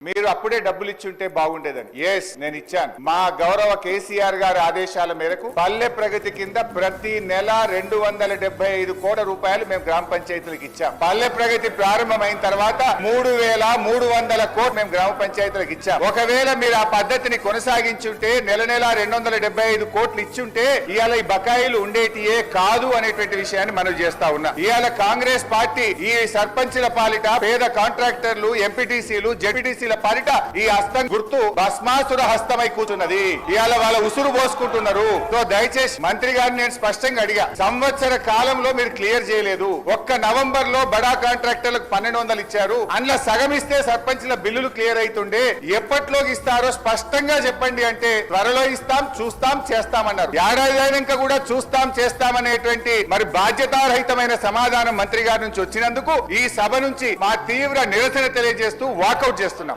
మీరు అప్పుడే డబ్బులు ఇచ్చుంటే బాగుండేదని. ఎస్, నేను ఇచ్చాను. మా గౌరవ కేసీఆర్ గారి ఆదేశాల మేరకు పల్లె ప్రగతి కింద ప్రతి నెల 275 కోట్ల రూపాయలు మేము గ్రామ పంచాయతీలకు ఇచ్చాం. పల్లె ప్రగతి ప్రారంభమైన తర్వాత 3300 కోట్లు మేము గ్రామ పంచాయతీలకు ఇచ్చాం. ఒకవేళ మీరు ఆ పద్ధతిని కొనసాగించుంటే నెల 275 కోట్లు ఇచ్చుంటే ఇవాళ ఈ బకాయిలు ఉండేటియే కాదు అనేటువంటి విషయాన్ని మనం చేస్తా ఉన్నాం. ఇవాళ కాంగ్రెస్ పార్టీ ఈ సర్పంచుల పాలిట పేద కాంట్రాక్టర్లు, ఎంపీటీసీలు, జెడ్పీటీసీల పాలిట ఈ హస్తం గుర్తు భస్మాసుర హస్తమై కూర్చున్నది. ఇవాళ వాళ్ళ ఉసురు పోసుకుంటున్నారు. సో దయచేసి మంత్రి గారిని నేను స్పష్టంగా అడిగా, సంవత్సర కాలంలో మీరు క్లియర్ చేయలేదు. ఒక్క నవంబర్ లో బడా కాంట్రాక్టర్లకు 1200 ఇచ్చారు. అందులో సగం ఇస్తే సర్పంచ్ల బిల్లులు క్లియర్ అవుతుండే. ఎప్పట్లోకి ఇస్తారో స్పష్టంగా చెప్పండి అంటే త్వరలో ఇస్తాం, చూస్తాం, చేస్తామన్నారు. ఏడాది అయినాక కూడా చూస్తాం, చేస్తామనేటువంటి మరి బాధ్యతారహితమైన సమాధానం మంత్రి గారి నుంచి వచ్చినందుకు ఈ సభ నుంచి మా తీవ్ర నిరసన తెలియజేస్తూ వాకౌట్ చేస్తున్నాం.